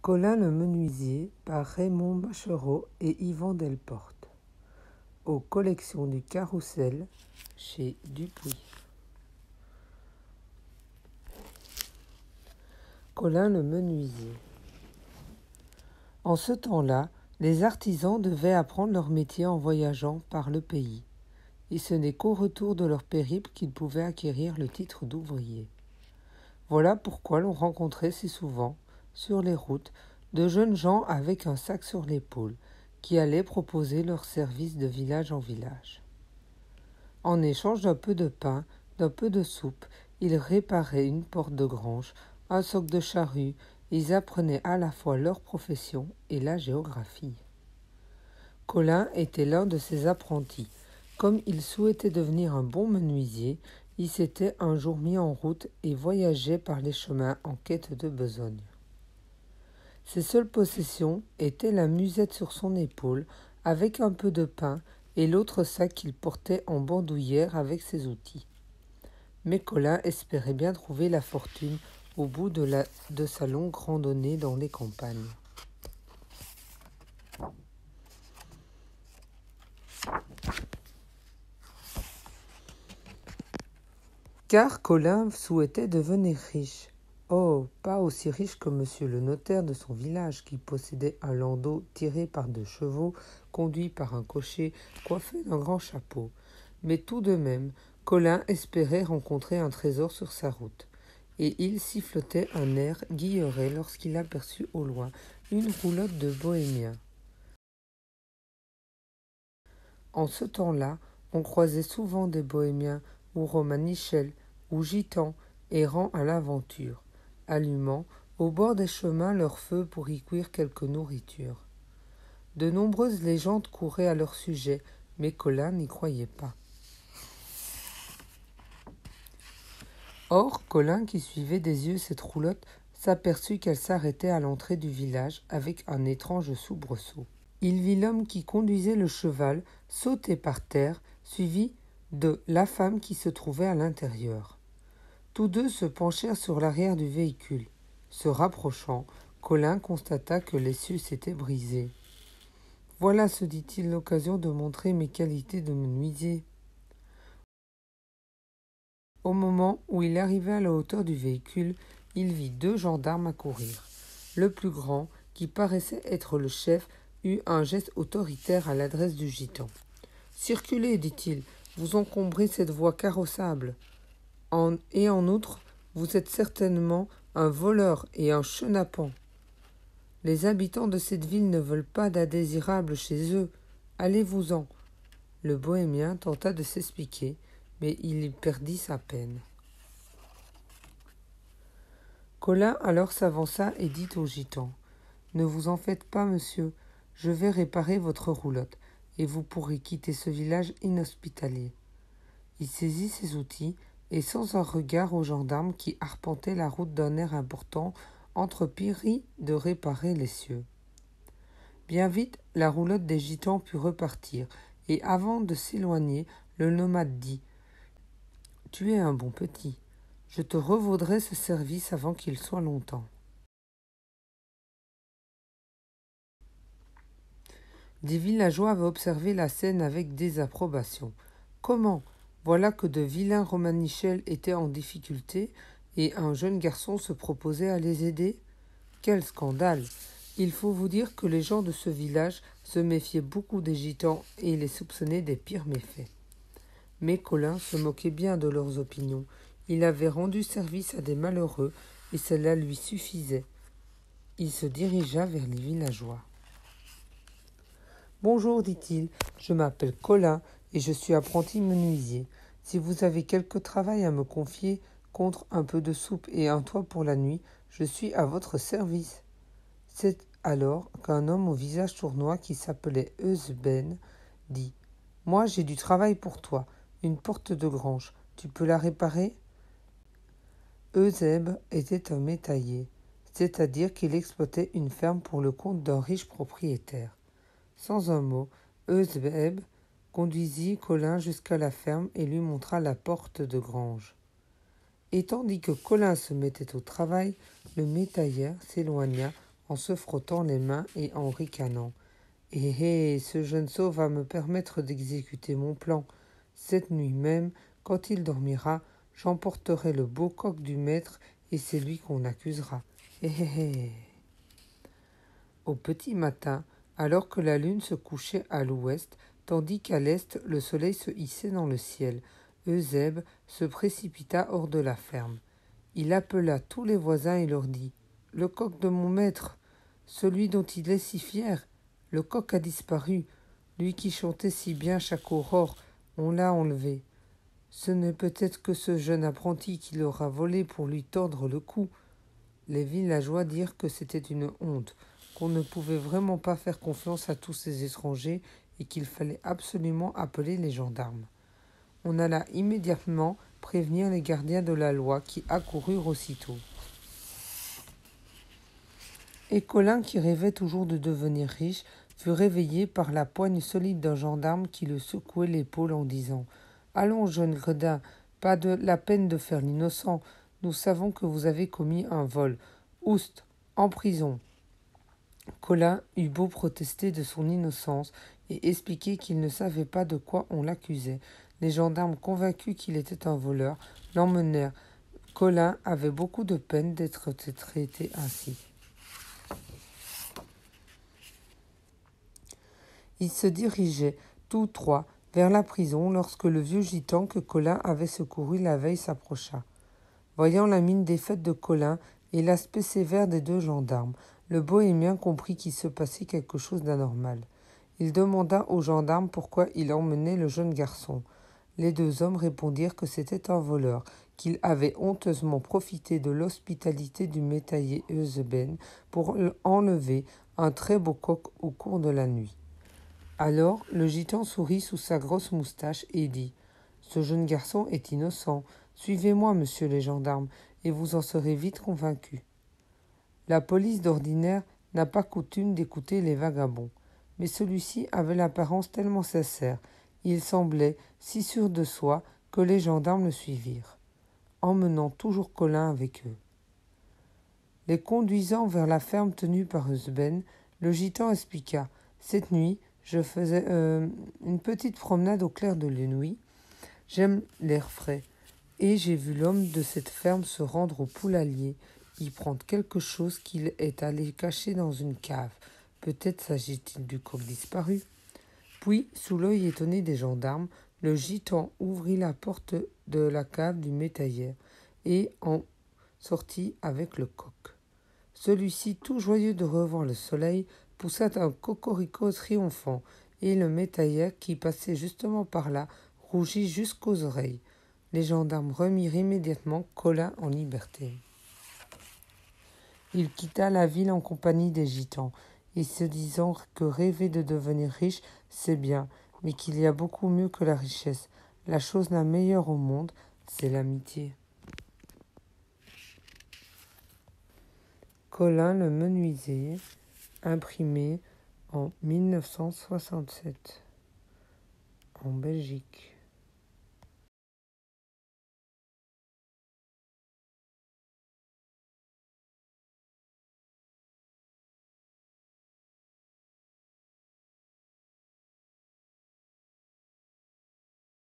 Colin le menuisier par Raymond Machereau et Yvan Delporte. Aux collections du Carrousel chez Dupuis. Colin le menuisier. En ce temps-là, les artisans devaient apprendre leur métier en voyageant par le pays, et ce n'est qu'au retour de leur périple qu'ils pouvaient acquérir le titre d'ouvrier. Voilà pourquoi l'on rencontrait si souvent, sur les routes, de jeunes gens avec un sac sur l'épaule, qui allaient proposer leurs services de village en village. En échange d'un peu de pain, d'un peu de soupe, ils réparaient une porte de grange, un soc de charrue, et ils apprenaient à la fois leur profession et la géographie. Colin était l'un de ces apprentis. Comme il souhaitait devenir un bon menuisier, il s'était un jour mis en route et voyageait par les chemins en quête de besogne. Ses seules possessions étaient la musette sur son épaule, avec un peu de pain, et l'autre sac qu'il portait en bandoulière avec ses outils. Mais Colin espérait bien trouver la fortune au bout de sa longue randonnée dans les campagnes. Car Colin souhaitait devenir riche. Oh, pas aussi riche que monsieur le notaire de son village, qui possédait un landau tiré par 2 chevaux, conduit par un cocher, coiffé d'un grand chapeau. Mais tout de même, Colin espérait rencontrer un trésor sur sa route. Et il sifflotait un air guilleret lorsqu'il aperçut au loin une roulotte de bohémiens. En ce temps-là, on croisait souvent des bohémiens ou romanichels ou gitans errant à l'aventure, allumant au bord des chemins leur feu pour y cuire quelque nourriture. De nombreuses légendes couraient à leur sujet, mais Colin n'y croyait pas. Or, Colin, qui suivait des yeux cette roulotte, s'aperçut qu'elle s'arrêtait à l'entrée du village avec un étrange soubresaut. Il vit l'homme qui conduisait le cheval sauter par terre, suivi de la femme qui se trouvait à l'intérieur. Tous deux se penchèrent sur l'arrière du véhicule. Se rapprochant, Colin constata que l'essieu s'était brisé. « Voilà, se dit-il, l'occasion de montrer mes qualités de menuisier. » Au moment où il arrivait à la hauteur du véhicule, il vit 2 gendarmes accourir. Le plus grand, qui paraissait être le chef, eut un geste autoritaire à l'adresse du gitan. « Circulez, dit-il, vous encombrez cette voie carrossable. Et en outre, vous êtes certainement un voleur et un chenapan. Les habitants de cette ville ne veulent pas d'indésirables chez eux. Allez-vous-en. » Le bohémien tenta de s'expliquer, mais il y perdit sa peine. Colin alors s'avança et dit au gitan : « Ne vous en faites pas, monsieur, je vais réparer votre roulotte, et vous pourrez quitter ce village inhospitalier. » Il saisit ses outils, et sans un regard aux gendarmes qui arpentaient la route d'un air important, entreprit de réparer l'essieu. Bien vite, la roulotte des gitans put repartir, et avant de s'éloigner, le nomade dit : « Tu es un bon petit. Je te revaudrai ce service avant qu'il soit longtemps. » Des villageois avaient observé la scène avec désapprobation. Comment ? Voilà que de vilains romanichels étaient en difficulté et un jeune garçon se proposait à les aider ? Quel scandale ! Il faut vous dire que les gens de ce village se méfiaient beaucoup des gitans et les soupçonnaient des pires méfaits. Mais Colin se moquait bien de leurs opinions. Il avait rendu service à des malheureux et cela lui suffisait. Il se dirigea vers les villageois. « Bonjour, dit-il, je m'appelle Colin et je suis apprenti menuisier. Si vous avez quelque travail à me confier contre un peu de soupe et un toit pour la nuit, je suis à votre service. » C'est alors qu'un homme au visage tournois qui s'appelait Euseben dit : « Moi, j'ai du travail pour toi, une porte de grange. Tu peux la réparer ?» Euseb était un métayer, c'est-à-dire qu'il exploitait une ferme pour le compte d'un riche propriétaire. Sans un mot, Euseb conduisit Colin jusqu'à la ferme et lui montra la porte de grange. Et tandis que Colin se mettait au travail, le métayer s'éloigna en se frottant les mains et en ricanant. « Eh, ce jeune sot va me permettre d'exécuter mon plan. Cette nuit même, quand il dormira, j'emporterai le beau coq du maître et c'est lui qu'on accusera. Eh eh eh. » Au petit matin, alors que la lune se couchait à l'ouest, tandis qu'à l'est le soleil se hissait dans le ciel, Eusèbe se précipita hors de la ferme. Il appela tous les voisins et leur dit « Le coq de mon maître, celui dont il est si fier, le coq a disparu, lui qui chantait si bien chaque aurore, on l'a enlevé. Ce n'est peut-être que ce jeune apprenti qui l'aura volé pour lui tordre le cou. » Les villageois dirent que c'était une honte, qu'on ne pouvait vraiment pas faire confiance à tous ces étrangers et qu'il fallait absolument appeler les gendarmes. On alla immédiatement prévenir les gardiens de la loi qui accoururent aussitôt. Et Colin, qui rêvait toujours de devenir riche, fut réveillé par la poigne solide d'un gendarme qui le secouait l'épaule en disant « Allons, jeune gredin, pas de la peine de faire l'innocent. Nous savons que vous avez commis un vol. Oust, en prison. » Colin eut beau protester de son innocence et expliquer qu'il ne savait pas de quoi on l'accusait. Les gendarmes, convaincus qu'il était un voleur, l'emmenèrent. Colin avait beaucoup de peine d'être traité ainsi. Ils se dirigeaient tous trois vers la prison lorsque le vieux gitan que Colin avait secouru la veille s'approcha. Voyant la mine défaite de Colin et l'aspect sévère des deux gendarmes, le bohémien comprit qu'il se passait quelque chose d'anormal. Il demanda aux gendarmes pourquoi il emmenait le jeune garçon. Les deux hommes répondirent que c'était un voleur, qu'il avait honteusement profité de l'hospitalité du métayer Euseben pour enlever un très beau coq au cours de la nuit. Alors le gitan sourit sous sa grosse moustache et dit « Ce jeune garçon est innocent. Suivez-moi, monsieur les gendarmes, et vous en serez vite convaincus. » La police d'ordinaire n'a pas coutume d'écouter les vagabonds, mais celui-ci avait l'apparence tellement sincère, il semblait si sûr de soi que les gendarmes le suivirent, emmenant toujours Colin avec eux. Les conduisant vers la ferme tenue par Eusben, le gitan expliqua « Cette nuit, je faisais une petite promenade au clair de la nuit. J'aime l'air frais. Et j'ai vu l'homme de cette ferme se rendre au poulailler, y prendre quelque chose qu'il est allé cacher dans une cave. Peut-être s'agit-il du coq disparu. » Puis, sous l'œil étonné des gendarmes, le gitan ouvrit la porte de la cave du métayer et en sortit avec le coq. Celui-ci, tout joyeux de revoir le soleil, poussa un cocorico triomphant, et le métayer, qui passait justement par là, rougit jusqu'aux oreilles. Les gendarmes remirent immédiatement Colin en liberté. Il quitta la ville en compagnie des gitans, et se disant que rêver de devenir riche, c'est bien, mais qu'il y a beaucoup mieux que la richesse. La chose la meilleure au monde, c'est l'amitié. Colin le menuisier, imprimé en 1967 en Belgique.